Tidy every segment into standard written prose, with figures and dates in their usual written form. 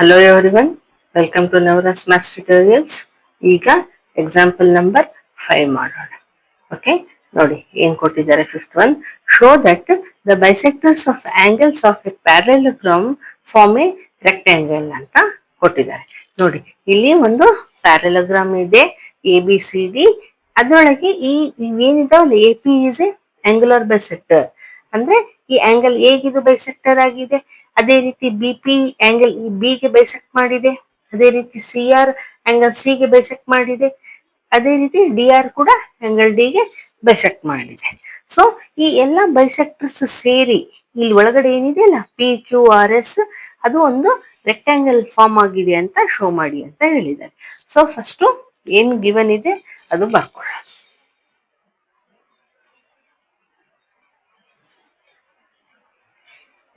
Hello everyone, welcome to Navras Maths Tutorials. ಈಗ example number 5 ಮಾಡೋಣ. Okay, ನೋಡಿ ಏನ್ ಕೊಟ್ಟಿದ್ದಾರೆ. Fifth one, show that the bisectors of angles of a parallelogram form a rectangle ಅಂತ ಕೊಟ್ಟಿದ್ದಾರೆ. ನೋಡಿ ಇಲ್ಲಿ ಒಂದು ಪ್ಯಾರಲೋಗ್ರಾಮ್ ಇದೆ, ಎ ಬಿ ಸಿ ಡಿ. ಅದರೊಳಗೆ ಇವೇನಿದಾವಲ್ಲ, A P is a angular bisector, ಅಂದ್ರೆ ಈ ಆಂಗಲ್ ಹೇಗಿದು ಬೈಸೆಕ್ಟರ್ ಆಗಿದೆ, ಅದೇ ರೀತಿ ಬಿ ಪಿ ಆಂಗಲ್ ಬಿ ಗೆ ಬೈಸೆಕ್ಟ್ ಮಾಡಿದೆ, ಅದೇ ರೀತಿ ಸಿ ಆರ್ ಆಂಗಲ್ ಸಿ ಗೆ ಬೈಸೆಕ್ಟ್ ಮಾಡಿದೆ, ಅದೇ ರೀತಿ ಡಿ ಆರ್ ಕೂಡ ಆಂಗಲ್ ಡಿ ಗೆ ಬೈಸೆಕ್ಟ್ ಮಾಡಿದೆ. ಸೊ ಈ ಎಲ್ಲ ಬೈಸೆಕ್ಟರ್ಸ್ ಸೇರಿ ಇಲ್ಲಿ ಒಳಗಡೆ ಏನಿದೆ ಅಲ್ಲ, ಪಿ ಕ್ಯೂ ಆರ್ ಎಸ್, ಅದು ಒಂದು ರೆಕ್ಟ್ಯಾಂಗಲ್ ಫಾರ್ಮ್ ಆಗಿದೆ ಅಂತ ಶೋ ಮಾಡಿ ಅಂತ ಹೇಳಿದ್ದಾರೆ. ಸೊ ಫಸ್ಟ್ ಏನ್ ಗಿವನ್ ಇದೆ ಅದು ಬರ್ಕೊಳ್ಳೋಣ.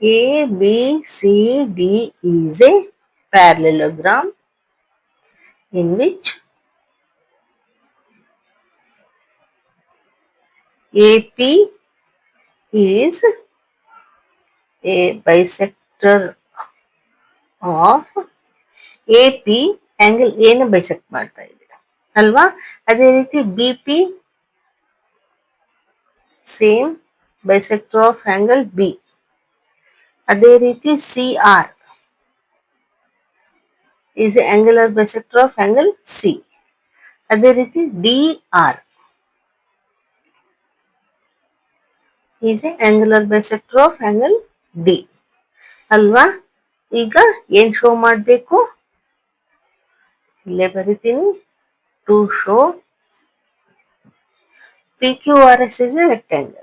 A, B, C, D is a parallelogram in which AP is a bisector of AP angle A ನ ಬೈಸೆಕ್ಟ್ ಮಾಡ್ತಾ ಇದೆ ಅಲ್ವಾ. ಅದೇ ರೀತಿ B P same bisector of angle B. ಅದೇ ರೀತಿ C R is a angular bisector of angle C. ಅದೇ ರೀತಿ D R is a angular bisector of angle D. ಅಲ್ವಾ. ಈಗ ಏನ್ ಶೋ ಮಾಡಬೇಕು, ಇಲ್ಲೇ ಬರಿತೀನಿ. To show P Q R S is a rectangle.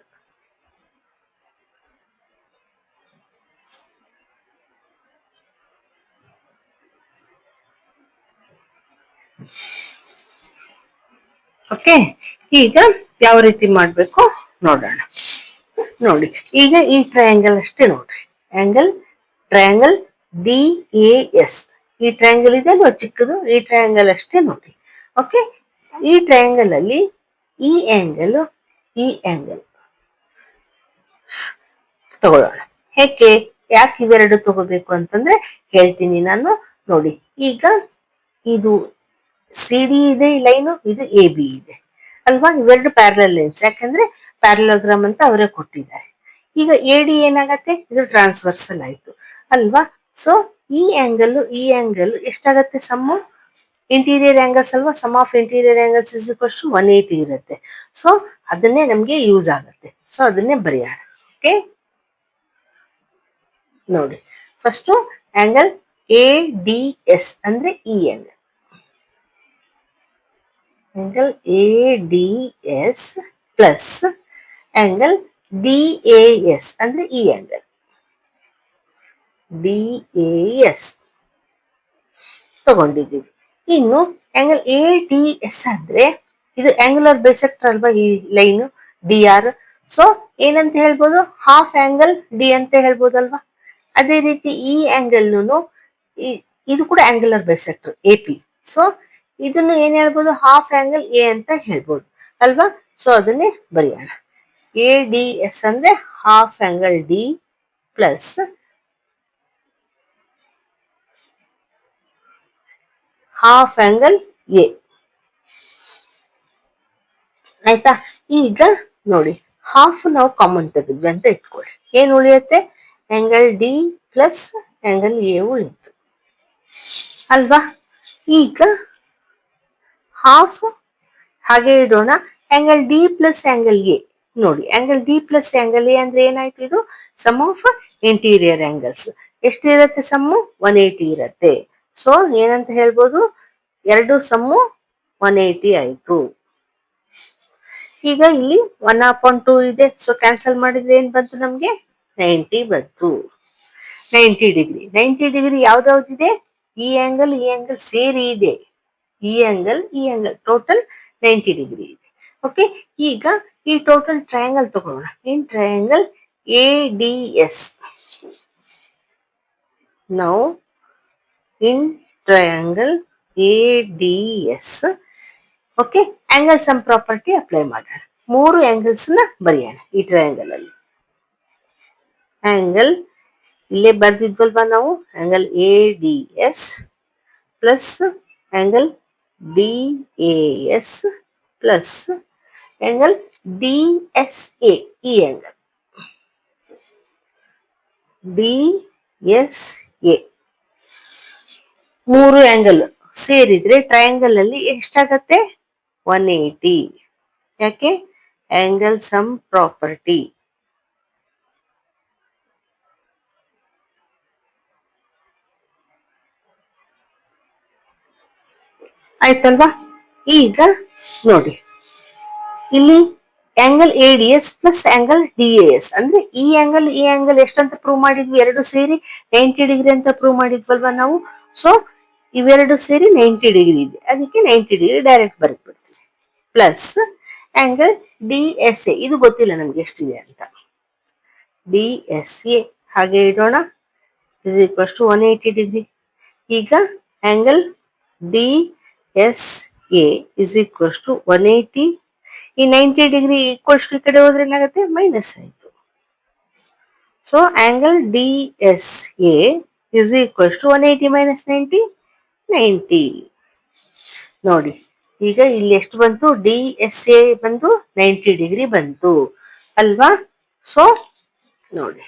Okay, ಈಗ ಯಾವ ರೀತಿ ಮಾಡಬೇಕು ನೋಡೋಣ. ನೋಡಿ ಈಗ ಈ ಟ್ರಯಾಂಗಲ್ ಅಷ್ಟೇ ನೋಡ್ರಿ, ಟ್ರಯಾಂಗಲ್ ಡಿ ಎ ಎಸ್. ಈ ಟ್ರಯಾಂಗಲ್ ಇದೆ ಅಲ್ವಾ ಚಿಕ್ಕದು, ಈ ಟ್ರಯಾಂಗಲ್ ಅಷ್ಟೇ ನೋಡಿ. ಓಕೆ, ಈ ಟ್ರಯಾಂಗಲ್ ಅಲ್ಲಿ ಈ ಆಂಗಲ್ ತಗೊಳ್ಳೋಣ. ಯಾಕೆ ಇವೆರಡು ತಗೋಬೇಕು ಅಂತಂದ್ರೆ ಹೇಳ್ತೀನಿ ನಾನು. ನೋಡಿ ಈಗ ಇದು ಸಿ ಡಿ ಇದೆ ಲೈನು, ಇದು ಎ ಬಿ ಇದೆ ಅಲ್ವಾ. ಇವೆರಡು ಪ್ಯಾರಲಲ್ ಲೈನ್ಸ್, ಯಾಕಂದ್ರೆ ಪ್ಯಾರಲೋಗ್ರಾಮ್ ಅಂತ ಅವರೇ ಕೊಟ್ಟಿದ್ದಾರೆ. ಈಗ ಎ ಡಿ ಏನಾಗತ್ತೆ, ಇದು ಟ್ರಾನ್ಸ್ವರ್ಸಲ್ ಆಯ್ತು ಅಲ್ವಾ. ಸೊ ಈ ಆಂಗಲ್ ಎಷ್ಟಾಗತ್ತೆ ಸಮ್ಮು, ಇಂಟೀರಿಯರ್ ಆಂಗಲ್ಸ್ ಅಲ್ವಾ. Sum of interior angles is equals to 180 ಇರುತ್ತೆ. ಸೊ ಅದನ್ನೇ ನಮ್ಗೆ ಯೂಸ್ ಆಗುತ್ತೆ. ಸೊ ಅದನ್ನೇ ಬರೆಯೋಣ. ಓಕೆ, ನೋಡಿ first angle A D S ಅಂದ್ರೆ ಈ angle A D S plus angle D A S ಅಂದ್ರೆ ಈ ಆಂಗಲ್ ಡಿ ಎ ಎಸ್ ತಗೊಂಡಿದ್ದೀವಿ. ಇನ್ನು ಆಂಗಲ್ ಎ ಡಿ ಎಸ್ ಅಂದ್ರೆ ಇದು ಆಂಗುಲರ್ ಬೈಸೆಕ್ಟರ್ ಅಲ್ವಾ, ಈ ಲೈನ್ ಡಿ ಆರ್. ಸೊ ಏನಂತ ಹೇಳ್ಬೋದು, ಹಾಫ್ ಆಂಗಲ್ ಡಿ ಅಂತ ಹೇಳ್ಬೋದಲ್ವಾ. ಅದೇ ರೀತಿ ಈ ಆಂಗಲ್ ಇದು ಕೂಡ angular bisector A P. So ಇದನ್ನು ಏನ್ ಹೇಳ್ಬೋದು, ಹಾಫ್ ಆಂಗಲ್ ಎ ಅಂತ ಹೇಳ್ಬೋದು ಅಲ್ವಾ. ಸೊ ಅದನ್ನೇ ಬರೆಯೋಣ. ಎ ಡಿ ಎಸ್ ಅಂದ್ರೆ half angle D plus half angle A. ಆಯ್ತಾ. ಈಗ ನೋಡಿ ಹಾಫ್ ನಾವು ಕಾಮನ್ ತೆಗೆದ್ವಿ ಅಂತ ಇಟ್ಕೊಳ್ಳಿ, ಏನ್ ಉಳಿಯುತ್ತೆ, angle D plus angle A ಉಳಿಯಿತು ಅಲ್ವಾ. ಈಗ ಹಾಫ್ ಹಾಗೆ ಇಡೋಣ. Angle D plus angle A ನೋಡಿ, angle D plus angle A ಅಂದ್ರೆ ಏನಾಯ್ತು, ಇದು ಸಮ್ ಆಫ್ ಇಂಟೀರಿಯರ್ ಆಂಗಲ್ಸ್. ಎಷ್ಟಿರತ್ತೆ ಸಮ್ಮು, 180 ಇರತ್ತೆ. ಸೊ ಏನಂತ ಹೇಳ್ಬೋದು, ಎರಡು ಸಮ್ಮು 180 ಆಯ್ತು. ಈಗ ಇಲ್ಲಿ 1/2 ಇದೆ. ಸೊ ಕ್ಯಾನ್ಸಲ್ ಮಾಡಿದ್ರೆ ಏನ್ ಬಂತು ನಮ್ಗೆ, 90 ಬಂತು. 90 ಡಿಗ್ರಿ ಯಾವ್ದಾವ್ದಿದೆ, ಈ ಆಂಗಲ್ ಸೇರಿ ಇದೆ. ಈ ಆಂಗಲ್ ಟೋಟಲ್ 90 ಡಿಗ್ರಿ ಇದೆ. ಓಕೆ, ಈಗ ಈ ಟೋಟಲ್ ಟ್ರಯಾಂಗಲ್ ತಗೊಳ್ಳೋಣ. In triangle A D S. Now in triangle A D S, okay, angle sum property apply ಮಾಡೋಣ. 3 ಆಂಗಲ್ಸ್ ನ ಬರೆಯೋಣ ಈ ಟ್ರಯಾಂಗಲ್ ಅಲ್ಲಿ. ಆಂಗಲ್ ಇಲ್ಲೇ ಬರ್ದಿದ್ವಲ್ವಾ ನಾವು angle A D S plus angle D A S plus angle D S A, ಈ angle D S A, ಮೂರು ಆಂಗಲ್ ಸೇರಿದ್ರೆ ಟ್ರಯಾಂಗಲ್ ಅಲ್ಲಿ ಎಷ್ಟಾಗತ್ತೆ? 180. ಯಾಕೆ? Angle sum property. ಆಯ್ತಲ್ವಾ? ಈಗ ನೋಡಿ, ಇಲ್ಲಿ angle A D S plus angle D A S ಅಂದ್ರೆ ಈ ಆಂಗಲ್ ಎಷ್ಟಂತ ಪ್ರೂವ್ ಮಾಡಿದ್ವಿ? ಎರಡು ಸೇರಿ 90 ಡಿಗ್ರಿ ಅಂತ ಪ್ರೂವ್ ಮಾಡಿದ್ವಲ್ವಾ ನಾವು. ಸೊ ಇವೆರಡು ಸೇರಿ 90 ಡಿಗ್ರಿ ಇದೆ, ಅದಕ್ಕೆ 90 ಡಿಗ್ರಿ ಡೈರೆಕ್ಟ್ ಬರೆದ್ಬಿಡ್ತೀವಿ. Plus angle D S A, ಇದು ಗೊತ್ತಿಲ್ಲ ನಮ್ಗೆ ಎಷ್ಟಿದೆ ಅಂತ. ಡಿ ಎಸ್ ಎ ಹಾಗೆ ಇಡೋಣ, ಇಸ್ ಈಕ್ವಲ್ಸ್ ಟು 180 ಡಿಗ್ರಿ. ಈಗ angle D S A is equals to 180. ಈ 90 ಡಿಗ್ರಿ ಈಕ್ವಲ್ಸ್ ಟು ಈ ಕಡೆ ಹೋದ್ರೆ ಏನಾಗುತ್ತೆ? ಮೈನಸ್ ಆಯಿತು. So angle D S A is equals to 180 minus 90, 90. ನೋಡಿ, ಈಗ ಇಲ್ಲಿ ಎಷ್ಟು ಬಂತು? ಡಿ ಎಸ್ ಎ ಬಂದು 90 ಡಿಗ್ರಿ ಬಂತು ಅಲ್ವಾ? ಸೊ ನೋಡಿ,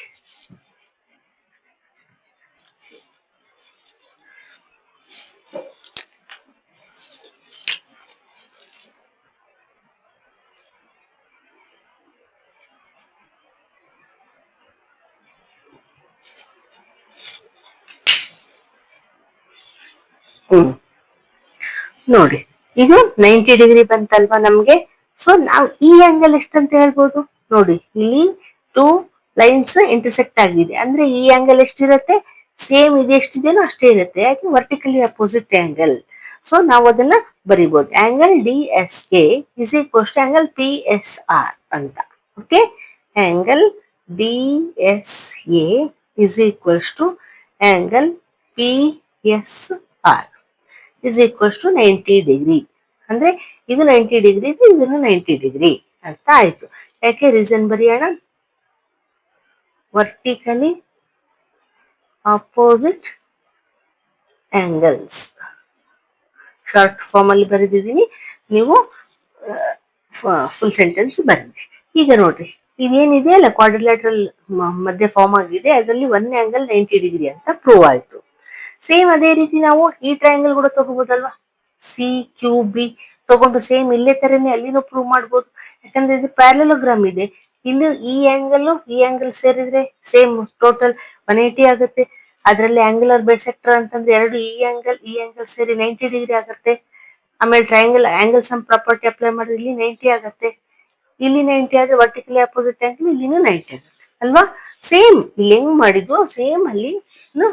ನೋಡಿ ಇದು 90 ಡಿಗ್ರಿ ಬಂತಲ್ವಾ ನಮ್ಗೆ. ಸೊ ನಾವು ಈ ಆಂಗಲ್ ಎಷ್ಟಂತ ಹೇಳ್ಬೋದು? ನೋಡಿ, ಇಲ್ಲಿ ಟೂ ಲೈನ್ಸ್ ಇಂಟರ್ಸೆಕ್ಟ್ ಆಗಿದೆ ಅಂದ್ರೆ ಈ ಆಂಗಲ್ ಎಷ್ಟಿರುತ್ತೆ? ಸೇಮ್ ಇದು ಎಷ್ಟಿದೆಯೋ ಅಷ್ಟೇ ಇರುತ್ತೆ. ಯಾಕೆ? Vertically opposite angle. ಸೊ ನಾವು ಅದನ್ನ ಬರಿಬಹುದು. Angle D S A is equals to angle P S R ಅಂತ. Okay, angle D S A is equals to angle P S R is equals to 90 degree. ಅಂದ್ರೆ ಇದು 90 degree ಇದೆ, ಇದನ್ನು 90 degree ಅಂತ ಆಯ್ತು. ಯಾಕೆ? ರೀಸನ್ ಬರೆಯೋಣ. Vertically opposite angles short form ಅಲ್ಲಿ ಬರೆದಿದ್ದೀನಿ, ನೀವು ಫುಲ್ ಸೆಂಟೆನ್ಸ್ ಬರೀರಿ. ಈಗ ನೋಡ್ರಿ, ಇದೇನಿದೆ ಅಲ್ಲ ಕ್ವಾಡ್ರಿಲ್ಯಾಟ್ರಲ್ ಮಧ್ಯೆ ಫಾರ್ಮ್ ಆಗಿದೆ, ಅದರಲ್ಲಿ ಒನ್ ಆಂಗಲ್ 90 ಡಿಗ್ರಿ ಅಂತ ಪ್ರೂವ್ ಆಯ್ತು. ಸೇಮ್ ಅದೇ ರೀತಿ ನಾವು ಈ ಟ್ರಯಾಂಗಲ್ ಕೂಡ ತಗೋಬಹುದಲ್ವಾ? ಸಿ ಕ್ಯೂ ಬಿ ತಗೊಂಡು ಸೇಮ್ ಇಲ್ಲೇ ತರನೇ ಅಲ್ಲಿನೂ ಪ್ರೂವ್ ಮಾಡ್ಬೋದು. ಯಾಕಂದ್ರೆ ಇದು ಪ್ಯಾರಲೋಗ್ರಾಮ್ ಇದೆ. ಇಲ್ಲಿ ಈ ಆಂಗಲ್ ಸೇರಿದ್ರೆ ಸೇಮ್ ಟೋಟಲ್ 180 ಆಗುತ್ತೆ. ಅದರಲ್ಲಿ ಆಂಗುಲರ್ ಬೈಸೆಕ್ಟರ್ ಅಂತಂದ್ರೆ ಎರಡು ಈ ಆಂಗಲ್ ಸೇರಿ 90 ಡಿಗ್ರಿ ಆಗುತ್ತೆ. ಆಮೇಲೆ triangle angle sum property apply ಮಾಡಿದ್ರೆ ಇಲ್ಲಿ 90 ಆಗುತ್ತೆ. ಇಲ್ಲಿ 90 ಆದ್ರೆ ವರ್ಟಿಕಲಿ ಅಪೋಸಿಟ್ ಆಂಗಲ್ ಇಲ್ಲಿನೂ 90 ಆಗುತ್ತೆ ಅಲ್ವಾ? ಸೇಮ್ ಇಲ್ಲಿ ಹೆಂಗ್ ಮಾಡಿದ್ವು ಸೇಮ್ ಅಲ್ಲಿ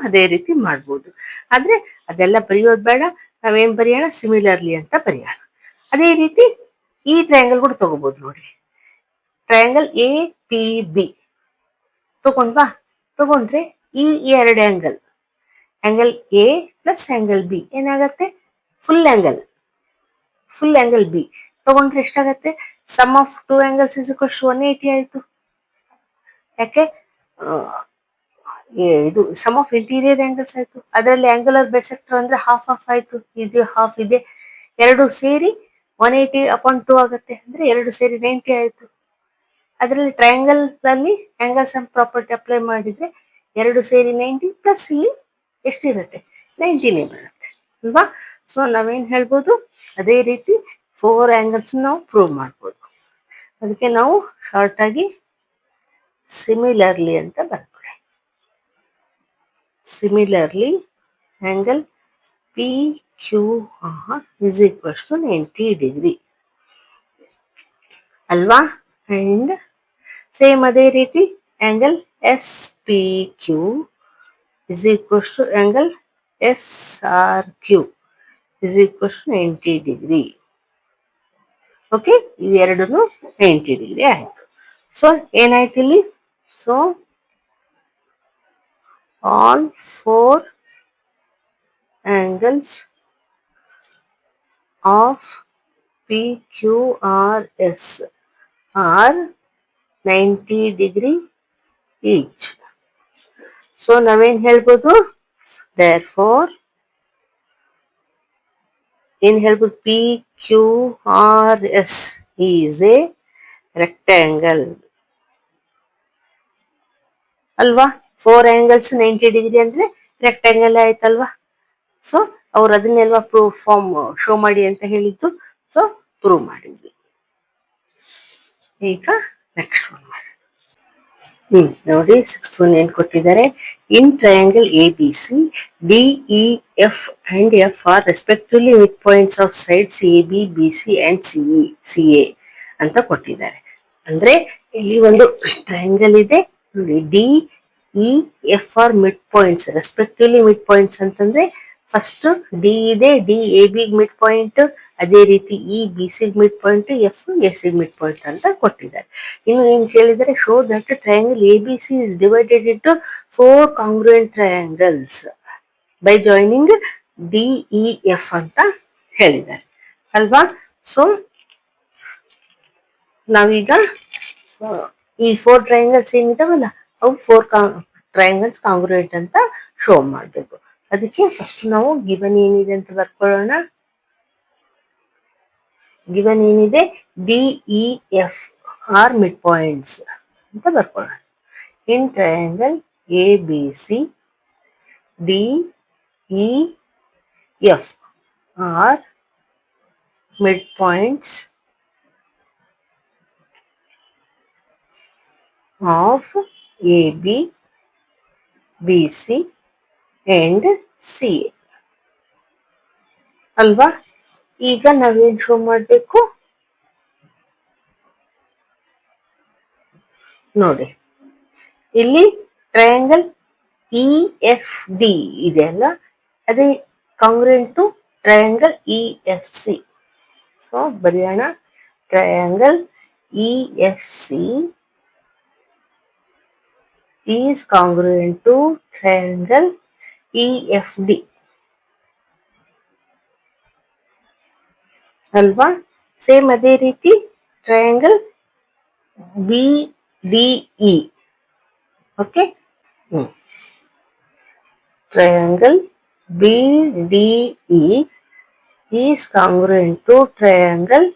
ಅದೇ ರೀತಿ ಮಾಡ್ಬೋದು. ಆದ್ರೆ ಅದೆಲ್ಲ ಬರೆಯೋದು ಬೇಡ, ನಾವೇನ್ ಬರೆಯೋಣ? ಸಿಮಿಲರ್ಲಿ ಅಂತ ಬರೆಯೋಣ. ಅದೇ ರೀತಿ ಈ ಟ್ರಯಾಂಗಲ್ ಕೂಡ ತಗೋಬಹುದು. ನೋಡಿ, ಟ್ರಯಾಂಗಲ್ ಎ ಪಿ ಬಿ ತಗೊಂಡ್ವಾ? ತಗೊಂಡ್ರೆ ಈ ಎರಡು angle A plus angle B ಏನಾಗತ್ತೆ? ಫುಲ್ ಆಂಗಲ್ ಬಿ ತಗೊಂಡ್ರೆ ಎಷ್ಟಾಗತ್ತೆ? Sum of two angles is equals to 180 ಆಯ್ತು. ಯಾಕೆ? ಇದು ಸಮ್ ಆಫ್ ಇಂಟೀರಿಯರ್ ಆಂಗಲ್ಸ್ ಆಯ್ತು. ಅದರಲ್ಲಿ ಆಂಗುಲರ್ ಬೈಸೆಕ್ಟರ್ ಅಂದ್ರೆ ಹಾಫ್ ಆಫ್ ಆಯ್ತು, ಇದು ಹಾಫ್ ಇದೆ. ಎರಡು ಸೇರಿ 180 ಅಪಾನ್ 2 ಆಗುತ್ತೆ, ಅಂದ್ರೆ ಎರಡು ಸೇರಿ 90 ಆಯ್ತು. ಅದರಲ್ಲಿ ಟ್ರಯಾಂಗಲ್ ಅಲ್ಲಿ ಆಂಗಲ್ ಸಮ್ ಪ್ರಾಪರ್ಟಿ ಅಪ್ಲೈ ಮಾಡಿದ್ರೆ ಎರಡು ಸೇರಿ 90 ಪ್ಲಸ್ ಇಲ್ಲಿ ಎಷ್ಟಿರುತ್ತೆ? 90ನೇ ಬರುತ್ತೆ ಅಲ್ವಾ? ಸೊ ನಾವೇನ್ ಹೇಳ್ಬೋದು? ಅದೇ ರೀತಿ 4 ಆಂಗಲ್ಸ್ ನಾವು ಪ್ರೂವ್ ಮಾಡ್ಬೋದು. ಅದಕ್ಕೆ ನಾವು ಶಾರ್ಟ್ ಆಗಿ ಸಿಮಿಲರ್ಲಿ ಅಂತ ಬರ್ಕೊಳ್ಳಿ. Similarly angle P Q R is equals to 90 degree ಅಲ್ವಾ? ಅಂಡ್ ಸೇಮ್ ಅದೇ ರೀತಿ angle S P Q is equals to angle S R Q is equals to 90 degree. Okay, ಇವೆರಡೂ 90 ಡಿಗ್ರಿ ಆಯ್ತು. ಸೊ ಏನಾಯ್ತು ಇಲ್ಲಿ? So all 4 angles of PQRS are 90 degree each. So ನಾವೇನ್ ಹೇಳ್ಬೋದು, therefore ಏನ್ ಹೇಳ್ಬೋದು, P Q R S is a rectangle ಅಲ್ವಾ. 4 angles 90 degree ಅಂದ್ರೆ ರೆಕ್ಟ್ಯಾಂಗಲ್ ಆಯ್ತಲ್ವಾ. ಸೊ ಅವ್ರು ಅದನ್ನೆಲ್ವಾ ಫಾರ್ಮ್ ಶೋ ಮಾಡಿ ಅಂತ ಹೇಳಿದ್ದು. ಸೊ ಪ್ರೂವ್ ಮಾಡಿದ್ವಿ. ಈಗ ನೆಕ್ಸ್ಟ್ ಒನ್ ನೋಡಿ, 6th one ಏನ್ ಕೊಟ್ಟಿದ್ದಾರೆ. In triangle A B C D E F and F are respectively mid points of sides A B B C and C A ಅಂತ ಕೊಟ್ಟಿದ್ದಾರೆ. ಅಂದ್ರೆ ಇಲ್ಲಿ ಒಂದು ಟ್ರಯಾಂಗಲ್ ಇದೆ ನೋಡಿ, D E F are mid points respectively mid points ಅಂತಂದ್ರೆ first D ಇದೆ, D A B mid point, ಅದೇ ರೀತಿ E B C mid point, F S C mid point ಅಂತ ಕೊಟ್ಟಿದ್ದಾರೆ. ಇನ್ನು ಏನ್ ಕೇಳಿದರೆ, show that triangle A B C is divided into 4 ಕಾಂಗ್ರುಯೆಂಟ್ triangles by joining D E F ಅಂತ ಹೇಳಿದ್ದಾರೆ ಅಲ್ವಾ. ಸೊ ನಾವೀಗ ಈ 4 ಟ್ರಯಾಂಗಲ್ಸ್ ಏನಿದಾವಲ್ಲ, ಅವು 4 ಟ್ರಯಾಂಗಲ್ಸ್ ಕಾಂಗ್ರುಯೆಂಟ್ ಅಂತ ಶೋ ಮಾಡಬೇಕು. ಅದಕ್ಕೆ ಫಸ್ಟ್ ನಾವು ಗಿವನ್ ಏನಿದೆ ಅಂತ ಬರ್ಕೊಳ್ಳೋಣ. ಗಿವನ್ ಏನಿದೆ, D E F are mid points ಅಂತ ಬರ್ಕೊಳ್ಳೋಣ. In triangle A B C D E F are mid points of A B B C and C A ಅಲ್ವಾ. ಈಗ ನಾವೇನ್ ಶೋ ಮಾಡಬೇಕು ನೋಡಿ, ಇಲ್ಲಿ ಟ್ರಯಾಂಗಲ್ ಇ ಎಫ್ ಡಿ ಇದೆ ಅಲ್ಲ, ಅದೇ congruent to triangle E F C. So ಬರೆಯೋಣ, triangle E F C is congruent to triangle E F D ಅಲ್ವಾ. ಸೇಮ್ ಅದೇ ರೀತಿ triangle B D E. Okay, triangle B D E is congruent to triangle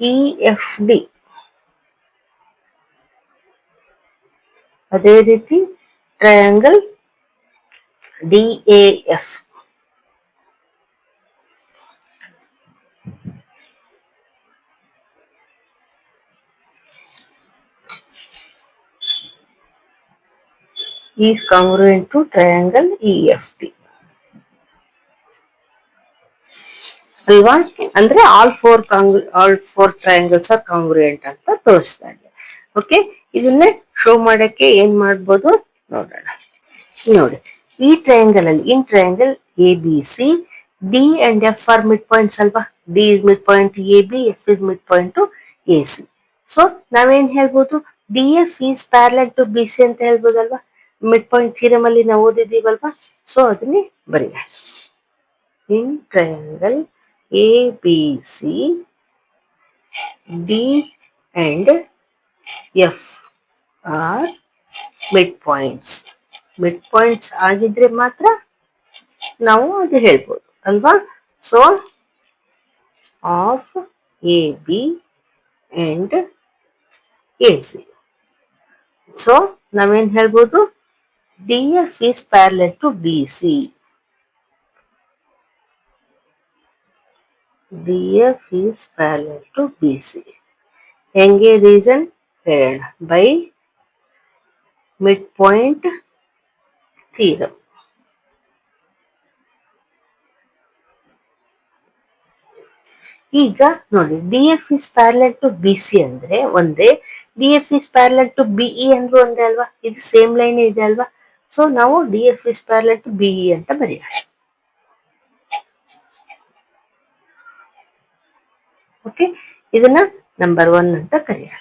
E F D. ಅದೇ ರೀತಿ triangle D A F is congruent to triangle EFT ಅಲ್ವಾ. ಅಂದ್ರೆ all four triangles are congruent ಅಂತ ತೋರಿಸ್ತಾ ಇದೆ. Okay, ಇದನ್ನೇ show ಮಾಡಕ್ಕೆ ಏನ್ ಮಾಡ್ಬೋದು ನೋಡೋಣ. ನೋಡಿ, ಈ ಟ್ರಯಾಂಗಲ್ ಅಲ್ಲಿ, in triangle A B C D and F are mid points ಅಲ್ವಾ. D is mid point A B, F is mid point to A C. So ನಾವೇನ್ ಹೇಳ್ಬೋದು, D F is parallel to B C ಅಂತ ಹೇಳ್ಬೋದಲ್ವಾ. Mid point theorem ಅಲ್ಲಿ ನಾವು ಓದಿದೀವಲ್ವಾ. So ಅದನ್ನೇ ಬರೆಯೋಣ. In triangle A B C D and F are mid points. Mid points ಆಗಿದ್ರೆ ಮಾತ್ರ ನಾವು ಅದು ಹೇಳ್ಬೋದು ಅಲ್ವಾ. So of A B and A C. So ನಾವೇನ್ ಹೇಳ್ಬೋದು, D F is parallel to B C. D F is parallel to B C. ಹೆಂಗೆ reason ಹೇಳೋಣ, ಬೈ ಮಿಡ್ ಪಾಯಿಂಟ್ ಥಿಯರಮ್. ಈಗ ನೋಡಿ, D F is parallel to B C ಅಂದ್ರೆ ಒಂದೇ, D F is parallel to BE ಅಂದ್ರೆ ಒಂದೇ ಅಲ್ವಾ. ಇದು ಸೇಮ್ ಲೈನ್ ಇದೆ ಅಲ್ವಾ. ಸೊ ನಾವು D F is parallel to B E ಅಂತ ಬರೆಯೋಣ. ಓಕೆ, ಇದನ್ನ ನಂಬರ್ 1 ಅಂತ ಕರೆಯೋಣ.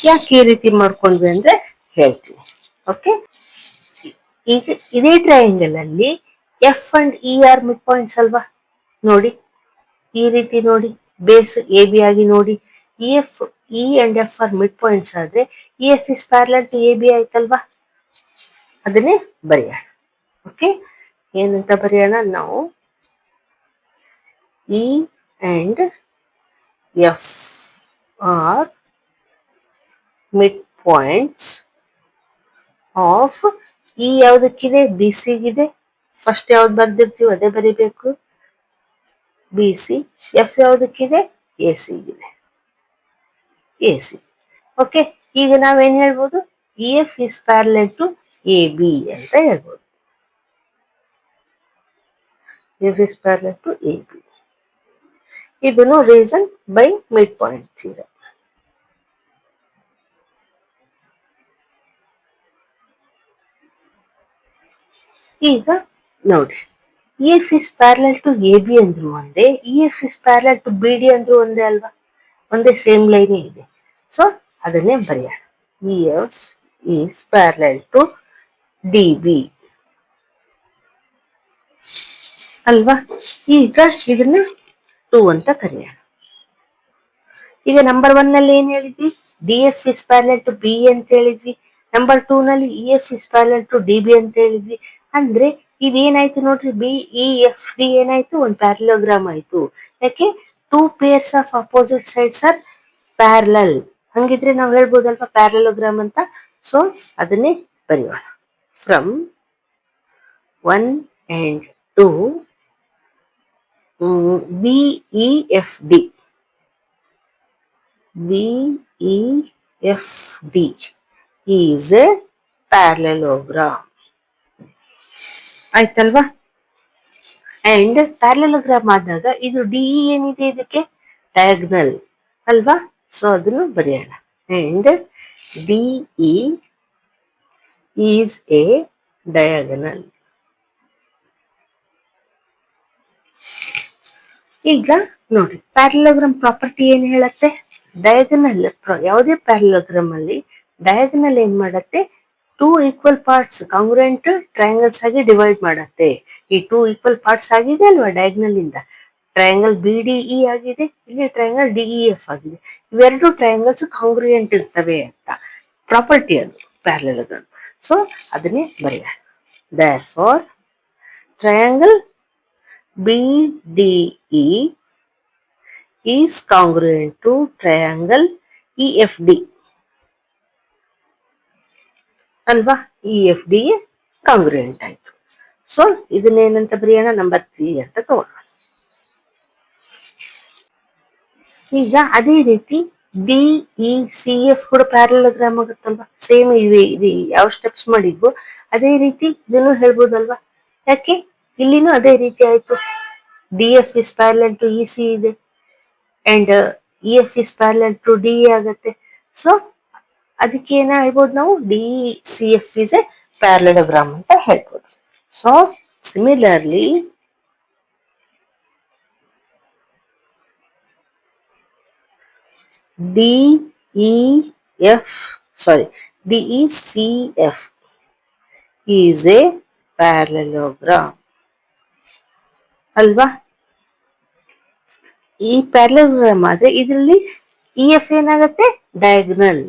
ಯಾಕೆ ಈ ರೀತಿ ಮಾಡ್ಕೊಂಡ್ವಿ ಅಂದ್ರೆ ಹೇಳ್ತೀನಿ. ಓಕೆ, ಈಗ ಇದೇ ಟ್ರಯಾಂಗಲ್ ಅಲ್ಲಿ F and E are mid points ಅಲ್ವಾ. ನೋಡಿ, ಈ ರೀತಿ ನೋಡಿ, ಬೇಸ್ ಎ ಬಿ ಆಗಿ ನೋಡಿ, E F E and F are mid points ಆದ್ರೆ E F is parallel to A B ಆಯ್ತಲ್ವಾ. ಅದನ್ನೇ ಬರೆಯೋಣ. ಓಕೆ, ಏನಂತ ಬರೆಯೋಣ ನಾವು? E and F are mid points of E ಯಾವ್ದಕ್ಕಿದೆ? ಬಿ ಸಿಗಿದೆ. ಫಸ್ಟ್ ಯಾವ್ದು ಬರ್ದಿರ್ತೀವಿ ಅದೇ ಬರಿಬೇಕು, ಬಿ ಸಿ. ಎಫ್ ಯಾವ್ದಕ್ಕಿದೆ? ಎ ಸಿಗಿದೆ, ಎ ಸಿ. ಓಕೆ, ಈಗ ನಾವೇನ್ ಹೇಳ್ಬೋದು? E F is parallel to A B ಅಂತ ಹೇಳ್ಬೋದು. F is parallel to A B. ಇದನ್ನು reason by mid point theorem. ಈಗ ನೋಡ್ರಿ, E F is parallel to A B ಅಂದ್ರು ಒಂದೇ, E F is parallel to B D ಅಂದ್ರು ಒಂದೇ ಅಲ್ವಾ? ಒಂದೇ, ಸೇಮ್ ಲೈನೇ ಇದೆ. ಸೊ ಅದನ್ನೇ ಬರೆಯೋಣ. E F is parallel to D B ಅಲ್ವಾ? ಈಗ ಇದನ್ನ 2 ಅಂತ ಕರೆಯೋಣ. ಈಗ ನಂಬರ್ 1 ನಲ್ಲಿ ಏನ್ ಹೇಳಿದ್ವಿ? D F is parallel to B ಅಂತ ಹೇಳಿದ್ವಿ. ನಂಬರ್ 2 ನಲ್ಲಿ E F is parallel to D B ಅಂತ ಹೇಳಿದ್ವಿ. ಅಂದ್ರೆ ಇದೇನಾಯ್ತು ನೋಡ್ರಿ, ಬಿ ಇ ಎಫ್ ಡಿ ಏನಾಯ್ತು? ಒಂದು ಪ್ಯಾರಲೋಗ್ರಾಮ್ ಆಯ್ತು. ಯಾಕೆ? 2 pairs of opposite sides are parallel. ಹಂಗಿದ್ರೆ ನಾವು ಹೇಳ್ಬೋದಲ್ವಾ ಪ್ಯಾರಲೋಗ್ರಾಮ್ ಅಂತ. ಸೊ ಅದನ್ನೇ ಬರೆಯೋಣ. From 1 and 2 B E F D, BEFD is a parallelogram. ಆಯ್ತಲ್ವಾ? ಅಂಡ್ ಪ್ಯಾರಲೋಗ್ರಾಮ್ ಆದಾಗ ಇದು ಡಿಇ ಏನಿದೆ? ಇದಕ್ಕೆ ಡಯಾಗ್ನಲ್ ಅಲ್ವಾ? ಸೊ ಅದನ್ನು ಬರೆಯೋಣ. And DE is a diagonal. ಈಗ ನೋಡಿ, ಪ್ಯಾರಲೋಗ್ರಾಮ್ ಪ್ರಾಪರ್ಟಿ ಏನ್ ಹೇಳತ್ತೆ? ಡಯಾಗನಲ್, ಯಾವುದೇ ಪ್ಯಾರಲೋಗ್ರಾಮ್ ಅಲ್ಲಿ ಡಯಾಗನಲ್ ಏನ್ ಮಾಡತ್ತೆ? 2 ಈಕ್ವಲ್ ಪಾರ್ಟ್ಸ್ ಕಾಂಗ್ರುಯೆಂಟ್ ಟ್ರಯಾಂಗಲ್ಸ್ ಆಗಿ ಡಿವೈಡ್ ಮಾಡತ್ತೆ. ಈ 2 ಈಕ್ವಲ್ ಪಾರ್ಟ್ಸ್ ಆಗಿದೆ ಅಲ್ವಾ ಡಯಾಗನಲ್ ಇಂದ? ಟ್ರಯಾಂಗಲ್ ಬಿ ಡಿ ಇ ಆಗಿದೆ, ಇಲ್ಲಿ ಟ್ರಯಾಂಗಲ್ ಡಿಇ ಎಫ್ ಆಗಿದೆ. ಇವೆರಡು ಟ್ರಯಾಂಗಲ್ಸ್ ಕಾಂಗ್ರುಯೆಂಟ್ ಇರ್ತವೆ ಅಂತ ಪ್ರಾಪರ್ಟಿ ಅದು ಪ್ಯಾರಲೋಗ್ರಾಮ್. ಸೊ ಅದನ್ನೇ ಬರೆಯೋಣ. Therefore triangle BDE is congruent to triangle EFD ಅಲ್ವಾ? EFD ಕಾಂಗ್ರುಯೆಂಟ್ ಆಯ್ತು. ಸೊ ಇದನ್ನೇನಂತ ಬರೆಯೋಣ? ನಂಬರ್ 3 ಅಂತ ತಗೊಳ್ಳೋಣ. ಈಗ ಅದೇ ರೀತಿ BECF ಕೂಡ ಪ್ಯಾರಲೋಗ್ರಾಮ್ ಆಗುತ್ತಲ್ವಾ? ಸೇಮ್ ಇದು ಯಾವ ಸ್ಟೆಪ್ಸ್ ಮಾಡಿದ್ವು ಅದೇ ರೀತಿ ಇದನ್ನು ಹೇಳ್ಬೋದಲ್ವಾ? ಯಾಕೆ? ಇಲ್ಲಿನೂ ಅದೇ ರೀತಿ ಆಯ್ತು. D F is parallel to E C ಇದೆ, and E F is parallel to D ಆಗತ್ತೆ. ಸೊ ಅದಕ್ಕೆ ಏನ ಹೇಳ್ಬೋದು ನಾವು? D C F is a parallelogram ಅಂತ ಹೇಳ್ಬೋದು. So similarly DECF is a parallelogram ಅಲ್ವಾ? ಈ ಪ್ಯಾರಲೋಗ್ರಾಮ್ ಆದ್ರೆ ಇದರಲ್ಲಿ ಇ ಎಫ್ ಏನಾಗತ್ತೆ? Diagonal.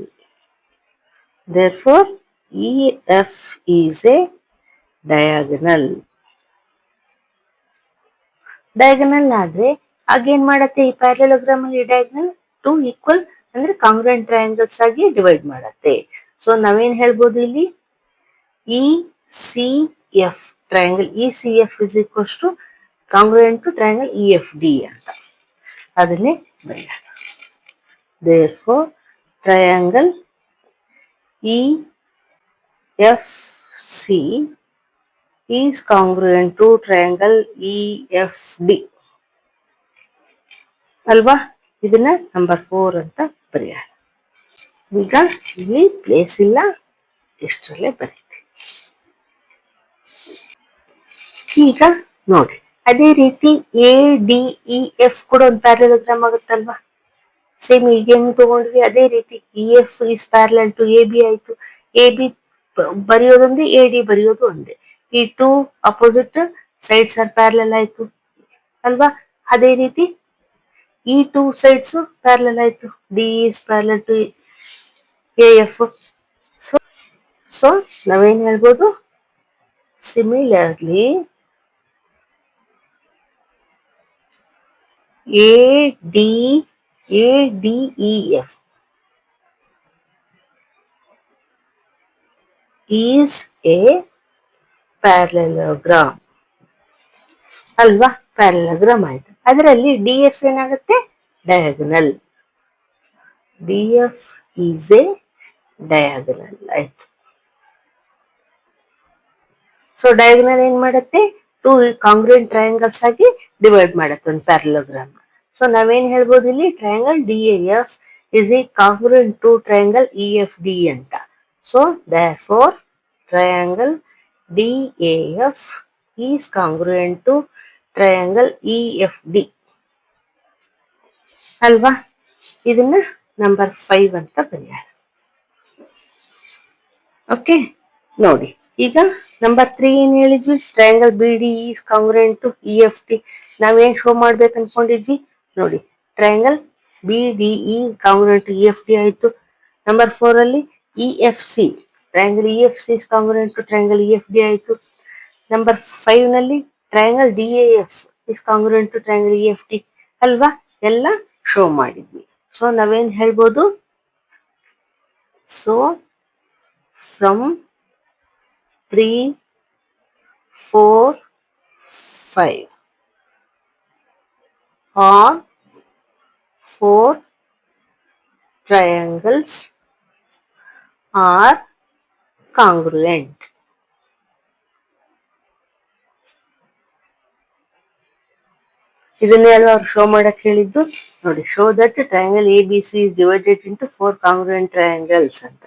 therefore EF is a diagonal. Diagonal ಆದ್ರೆ ಆಗೇನ್ ಮಾಡತ್ತೆ? ಈ ಪ್ಯಾರಲೋಗ್ರಾಮ್ ಅಲ್ಲಿ ಡಯಾಗನಲ್ 2 ಈಕ್ವಲ್ ಅಂದ್ರೆ ಕಾಂಗ್ರುಯೆಂಟ್ ಟ್ರಯಾಂಗಲ್ಸ್ ಆಗಿ ಡಿವೈಡ್ ಮಾಡತ್ತೆ. ಸೊ ನಾವೇನ್ ಹೇಳ್ಬೋದು ಇಲ್ಲಿ? E C F triangle E C F is equals to congruent to triangle E F D ಅಂತ ಅದನ್ನೇ ಬರೆಯೋಣ. therefore ಟ್ರಯಾಂಗಲ್ ಇ ಎಫ್ ಸಿ is congruent to triangle EFD ಅಲ್ವಾ? ಇದನ್ನ ನಂಬರ್ 4 ಅಂತ ಬರೆಯೋಣ. ಈಗ ಇಲ್ಲಿ ಪ್ಲೇಸ್ ಇಲ್ಲ, ಇಷ್ಟರಲ್ಲೇ ಬರೀತೀವಿ. ಈಗ ನೋಡಿ, ಅದೇ ರೀತಿ ಎ ಡಿ ಇ ಎಫ್ ಕೂಡ ಒಂದು ಪ್ಯಾರಲೋಗ್ರಾಮ್ ಆಗುತ್ತಲ್ವಾ? ಸೇಮ್ ಈಗ ಹೆಂಗ್ ತಗೊಂಡ್ವಿ ಅದೇ ರೀತಿ E F is parallel to A B ಆಯ್ತು. ಎ ಬಿ ಬರೆಯೋದೊಂದೇ, ಎ ಡಿ ಬರೆಯೋದು ಒಂದೇ. ಈ 2 ಅಪೋಸಿಟ್ ಸೈಡ್ಸ್ ಆರ್ ಪ್ಯಾರಲಲ್ ಆಯ್ತು ಅಲ್ವಾ? ಅದೇ ರೀತಿ ಈ 2 ಸೈಡ್ಸ್ ಪ್ಯಾರಲಲ್ ಆಯ್ತು. D is parallel to A F. So ನಾವೇನ್ ಹೇಳ್ಬೋದು? Similarly, ADEF is a parallelogram ಅಲ್ವಾ? ಪ್ಯಾರಲೋಗ್ರಾಮ್ ಆಯ್ತು. ಅದರಲ್ಲಿ ಡಿ ಎಫ್ ಏನಾಗುತ್ತೆ? Diagonal. D F is a diagonal ಆಯ್ತು. ಸೊ ಡಯಾಗನಲ್ ಏನ್ ಮಾಡುತ್ತೆ? ಟು ಕಾಂಗ್ರುಯೆಂಟ್ ಟ್ರಯಾಂಗಲ್ಸ್ ಆಗಿ ಡಿವೈಡ್ ಮಾಡುತ್ತೆ ಒಂದು ಪ್ಯಾರಲೋಗ್ರಾಮ್. ಸೊ ನಾವೇನ್ ಹೇಳ್ಬೋದು ಇಲ್ಲಿ? Triangle D F is a congruent to triangle E F D ಅಂತ. So therefore triangle DAF is congruent to triangle EFD ಅಲ್ವಾ? ಇದನ್ನ ನಂಬರ್ 5 ಅಂತ ಬರೆಯೋಣ. ಓಕೆ, ನೋಡಿ ಈಗ ನಂಬರ್ 3 ಏನ್ ಹೇಳಿದ್ವಿ? Triangle B D is congruent to E F T. ನಾವೇನ್ ಶೋ ಮಾಡ್ಬೇಕು ಅನ್ಕೊಂಡಿದ್ವಿ? ನೋಡಿ, triangle B D E congruent to E F T ಆಯ್ತು. ನಂಬರ್ 4 ಅಲ್ಲಿ E F C, triangle E F C is congruent to triangle E F D ಆಯ್ತು. Number 5 ನಲ್ಲಿ triangle D A F is congruent to triangle E F T ಅಲ್ವಾ? ಎಲ್ಲ show ಮಾಡಿದ್ವಿ. So ನಾವೇನ್ ಹೇಳ್ಬೋದು? So from 3, 4, 5 or 4 triangles are congruent. ಇದನ್ನೆಲ್ಲ ಅವ್ರು show ಮಾಡಕ್ ಹೇಳಿದ್ದು. ನೋಡಿ, show that triangle A B C is divided into 4 ಕಾಂಗ್ರುಯೆಂಟ್ triangles ಅಂತ.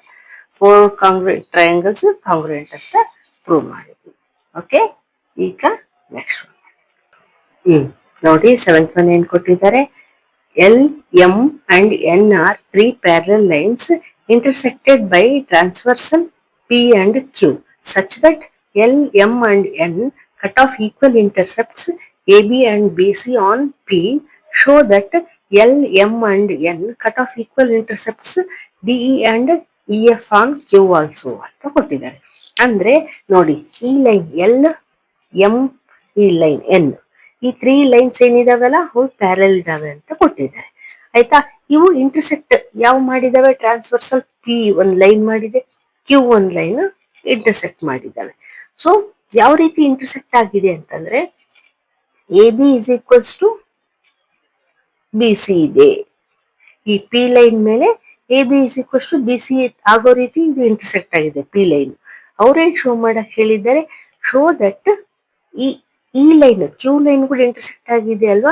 4 ಕಾಂಗ್ರುಯೆಂಟ್ ಟ್ರಯಾಂಗಲ್ಸ್ ಕಾಂಗ್ರುಯೆಂಟ್ ಅಂತ ಪ್ರೂವ್ ಮಾಡಿದ್ವಿ. ಓಕೆ, ಈಗ ನೆಕ್ಸ್ಟ್ ನೋಡಿ, 7th ಒನ್ ಏನ್ ಕೊಟ್ಟಿದ್ದಾರೆ? L, M and N are 3 parallel lines intersected by transversal P and Q such that L, M and N cut off equal intercepts AB and BC on P. Show that L, M and N cut off equal intercepts DE and EF on Q also ಅಂತ ಕೊಟ್ಟಿದ್ದಾರೆ. ಅಂದ್ರೆ ನೋಡಿ, ಈ line L, M, ಈ line N, ಈ 3 lines ಏನಿದಾವಲ್ಲ ಅವು parallel ಇದಾವೆ ಅಂತ ಕೊಟ್ಟಿದ್ದಾರೆ. ಆಯ್ತಾ? ಇವು ಇಂಟರ್ಸೆಕ್ಟ್ ಯಾವ ಮಾಡಿದಾವೆ? ಟ್ರಾನ್ಸ್ವರ್ಸಲ್ ಪಿ ಒಂದ್ ಲೈನ್ ಮಾಡಿದೆ, ಕ್ಯೂ ಒಂದ್ ಲೈನ್ ಇಂಟರ್ಸೆಕ್ಟ್ ಮಾಡಿದಾವೆ. ಸೊ ಯಾವ ರೀತಿ ಇಂಟರ್ಸೆಕ್ಟ್ ಆಗಿದೆ ಅಂತಂದ್ರೆ, A B is equals to B C ಇದೆ. ಈ ಪಿ ಲೈನ್ ಮೇಲೆ A B is equals to B C ಆಗೋ ರೀತಿ ಇದು ಇಂಟರ್ಸೆಕ್ಟ್ ಆಗಿದೆ ಪಿ ಲೈನ್. ಅವ್ರೇನ್ ಶೋ ಮಾಡಕ್ ಹೇಳಿದ್ದಾರೆ? ಶೋ ದಟ್ ಈ ಲೈನ್ ಕ್ಯೂ ಲೈನ್ ಕೂಡ ಇಂಟರ್ಸೆಕ್ಟ್ ಆಗಿದೆ ಅಲ್ವಾ?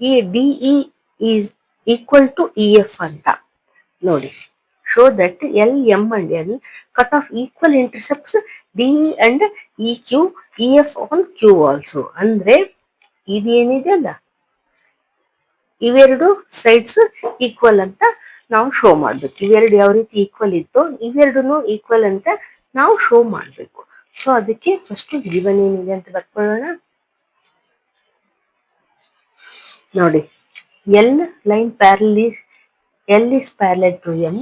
ಈ D E is equal to E F ಅಂತ. ನೋಡಿ, show that L, M and N cut off equal intercepts D E and E Q E F on Q also. ಅಂದ್ರೆ ಇದೇನಿದೆ ಅಲ್ಲ, ಇವೆರಡು ಸೈಡ್ಸ್ ಈಕ್ವಲ್ ಅಂತ ನಾವು ಶೋ ಮಾಡ್ಬೇಕು. ಇವೆರಡು ಯಾವ ರೀತಿ ಈಕ್ವಲ್ ಇತ್ತೋ ಇವೆರಡು ಈಕ್ವಲ್ ಅಂತ ನಾವು ಶೋ ಮಾಡ್ಬೇಕು. ಸೊ ಅದಕ್ಕೆ ಫಸ್ಟ್ ಗಿವನ್ ಏನಿದೆ ಅಂತ ಬರ್ಕೊಳ್ಳೋಣ. ನೋಡಿ, L line parallel L is parallel to M,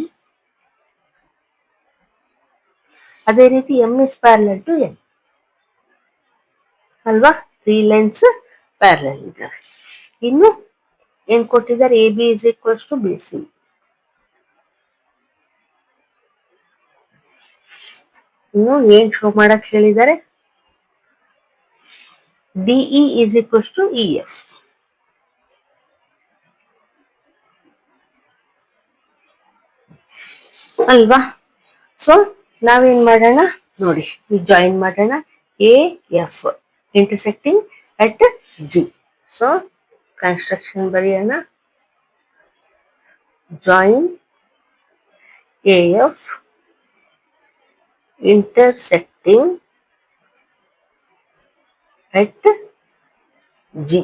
ಅದೇ ರೀತಿ M is parallel to N ಅಲ್ವಾ? 3 ಲೈನ್ಸ್ ಪ್ಯಾರಲಲ್ ಇದ್ದಾವೆ. ಇನ್ನು ಏನ್ ಕೊಟ್ಟಿದ್ದಾರೆ? A B is equals to B C. ಇನ್ನು ಏನ್ ಶೋ ಮಾಡಕ್ ಹೇಳಿದ್ದಾರೆ? DE is equals to E F. ಅಲ್ವಾ? ಸೊ ನಾವೇನ್ ಮಾಡೋಣ? ನೋಡಿ, ಜಾಯಿನ್ ಮಾಡೋಣ. A F intersecting at G. So construction ಬರೆಯೋಣ. Join A F intersecting at G.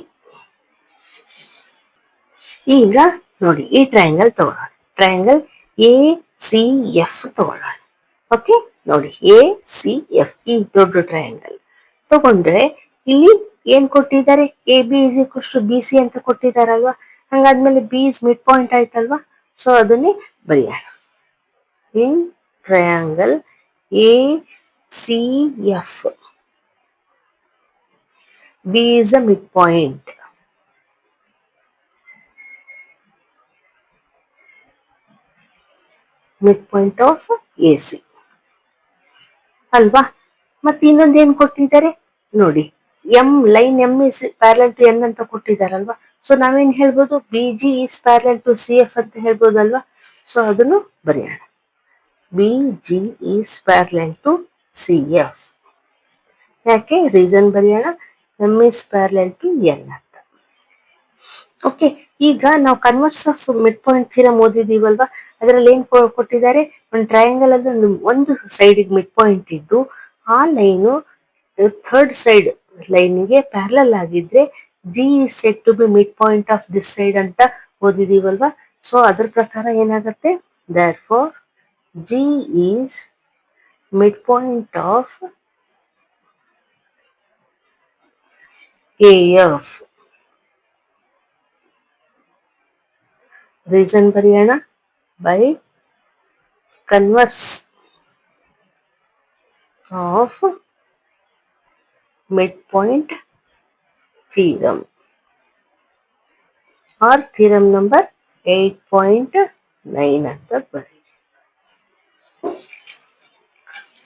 ಈಗ ನೋಡಿ, ಈ ಟ್ರಯಾಂಗಲ್ ತಗೊಳ್ಳೋಣ. ಟ್ರಯಾಂಗಲ್ ಎ ಸಿ ಎಫ್ ತಗೊಳ್ಳೋಣ. ಓಕೆ, ನೋಡಿ, ಎ ಸಿ ಎಫ್ ಈ ದೊಡ್ಡ ಟ್ರಯಾಂಗಲ್ ತಗೊಂಡ್ರೆ ಇಲ್ಲಿ ಏನ್ ಕೊಟ್ಟಿದ್ದಾರೆ? A B is equals to B C ಅಂತ ಕೊಟ್ಟಿದಾರಲ್ವಾ? ಹಂಗಾದ್ಮೇಲೆ ಬಿ ಇಸ್ ಮಿಡ್ ಪಾಯಿಂಟ್ ಆಯ್ತಲ್ವಾ? ಸೊ ಅದನ್ನೇ ಬರೆಯೋಣ. In triangle A C F B is the midpoint. Midpoint of AC. ಅಲ್ವಾ? ಮತ್ತೆ ಇನ್ನೊಂದು ಏನ್ ಕೊಟ್ಟಿದ್ದಾರೆ ನೋಡಿ, M line M is parallel to N ಅಂತ ಕೊಟ್ಟಿದಾರಲ್ವಾ. ಸೊ ನಾವೇನ್ ಹೇಳ್ಬೋದು, B G is parallel to C F ಅಂತ ಹೇಳ್ಬೋದಲ್ವಾ. ಸೊ ಅದನ್ನು ಬರೆಯೋಣ. B G is parallel to C F. ಯಾಕೆ ರೀಸನ್ ಬರೆಯೋಣ, M is parallel to N ಅಂತ. ಓಕೆ, ಈಗ ನಾವು converse of mid point theorem ಓದಿದೀವಲ್ವಾ. ಅದರಲ್ಲಿ ಏನ್ ಕೊಟ್ಟಿದ್ದಾರೆ, ಒಂದು ಟ್ರಯಾಂಗಲ್ ಅಲ್ಲಿ ಒಂದು ಸೈಡ್ ಮಿಡ್ ಪಾಯಿಂಟ್ ಇದ್ದು ಆ ಲೈನು ಥರ್ಡ್ ಸೈಡ್ ಲೈನ್ಗೆ ಪ್ಯಾರಲಲ್ ಆಗಿದ್ರೆ G is set to be mid point of this side ಅಂತ ಓದಿದೀವಲ್ವಾ. ಸೊ ಅದ್ರ ಪ್ರಕಾರ ಏನಾಗುತ್ತೆ, therefore G is mid point of A F. Reason ಬರೆಯೋಣ, by converse of midpoint theorem or theorem number 8.9 ಅಂತ ಬರೀ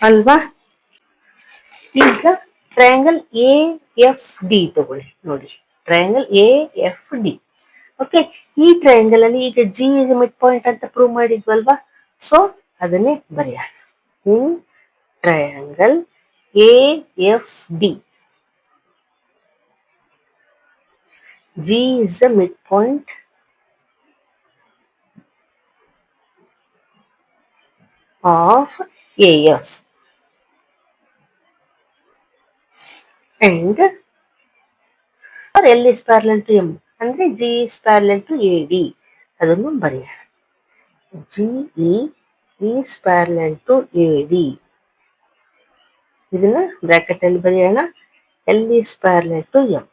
ಅಲ್ವಾ. ಈಗ ಟ್ರಯಾಂಗಲ್ ಎ ಎಫ್ ಡಿ ತಗೊಳ್ಳಿ ನೋಡಿ, triangle A F D. Okay, ಈ ಟ್ರಯಾಂಗಲ್ ಅಲ್ಲಿ ಈಗ ಜಿ ಇಸ್ ಮಿಡ್ ಪಾಯಿಂಟ್ ಅಂತ ಪ್ರೂವ್ ಮಾಡಿದ್ವಲ್ವಾ. ಸೊ ಅದನ್ನೇ ಬರೆಯೋಣ. In triangle A F D, G is the midpoint of AF and L is parallel to M ಅಂದ್ರೆ G is parallel to AD. ಅದನ್ನು ಬರೆಯೋಣ. GE is parallel to AD. ಇದನ್ನ bracket ಅಲ್ಲಿ ಬರೆಯೋಣ. L is parallel to M.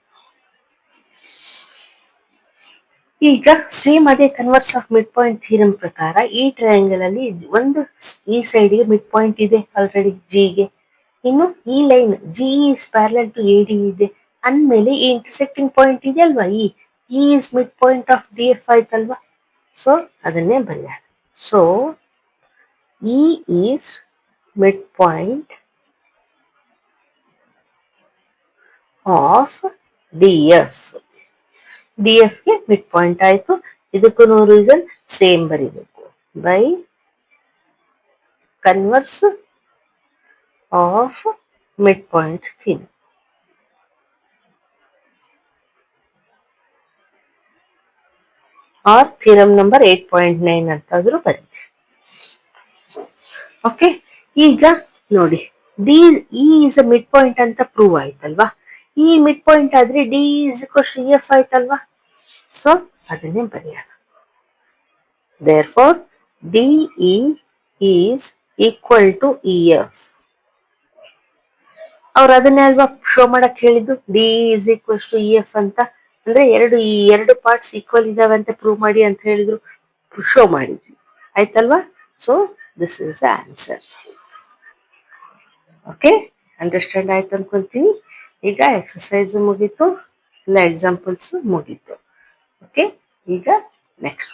ಈಗ same ಅದೇ converse of mid point theorem ಪ್ರಕಾರ ಈ ಟ್ರಯಾಂಗಲ್ ಅಲ್ಲಿ ಒಂದು ಈ ಸೈಡ್ಗೆ ಮಿಡ್ ಪಾಯಿಂಟ್ ಇದೆ ಆಲ್ರೆಡಿ ಜಿಗೆ, ಇನ್ನು ಈ line G is parallel to A D ಇದೆ ಅಂದಮೇಲೆ ಈ ಇಂಟರ್ಸೆಕ್ಟಿಂಗ್ ಪಾಯಿಂಟ್ ಇದೆ ಅಲ್ವಾ, E is mid point of D F ಆಯ್ತಲ್ವಾ. ಸೊ ಅದನ್ನೇ ಬರೆಯೋಣ. So E is mid point of D F. D F ಗೆ ಮಿಡ್ ಪಾಯಿಂಟ್ ಆಯ್ತು. ಇದಕ್ಕೂ ರೀಸನ್ ಸೇಮ್ ಬರೀಬೇಕು, by converse of mid point theorem or theorem number 8.9 ಅಂತಾದ್ರೂ ಬರೀ. Okay, ಈಗ ನೋಡಿ D E is a mid point ಅಂತ ಪ್ರೂವ್ ಆಯ್ತಲ್ವಾ. ಈ ಮಿಡ್ ಪಾಯಿಂಟ್ ಆದ್ರೆ D is equals to F ಆಯ್ತಲ್ವಾ. ಸೊ ಅದನ್ನೇ ಬರೆಯೋಣ. Therefore D E is equal to E F. ಅವ್ರು ಅದನ್ನೇ ಅಲ್ವಾ ಶೋ ಮಾಡಕ್ ಹೇಳಿದ್ದು, D is equals to E F ಅಂತ. ಅಂದ್ರೆ ಈ ಎರಡು ಪಾರ್ಟ್ಸ್ ಈಕ್ವಲ್ ಇದಾವೆ ಅಂತ ಪ್ರೂವ್ ಮಾಡಿ ಅಂತ ಹೇಳಿದ್ರು, ಶೋ ಮಾಡಿದ್ವಿ ಆಯ್ತಲ್ವಾ. So this is the answer. Okay, understand ಆಯ್ತು ಅನ್ಕೊಂತೀನಿ. ಈಗ ಎಕ್ಸಸೈಸ್ ಮುಗೀತು, ಇಲ್ಲ ಎಕ್ಸಾಂಪಲ್ಸ್ ಮುಗೀತು. ಓಕೆ, ಈಗ ನೆಕ್ಸ್ಟ್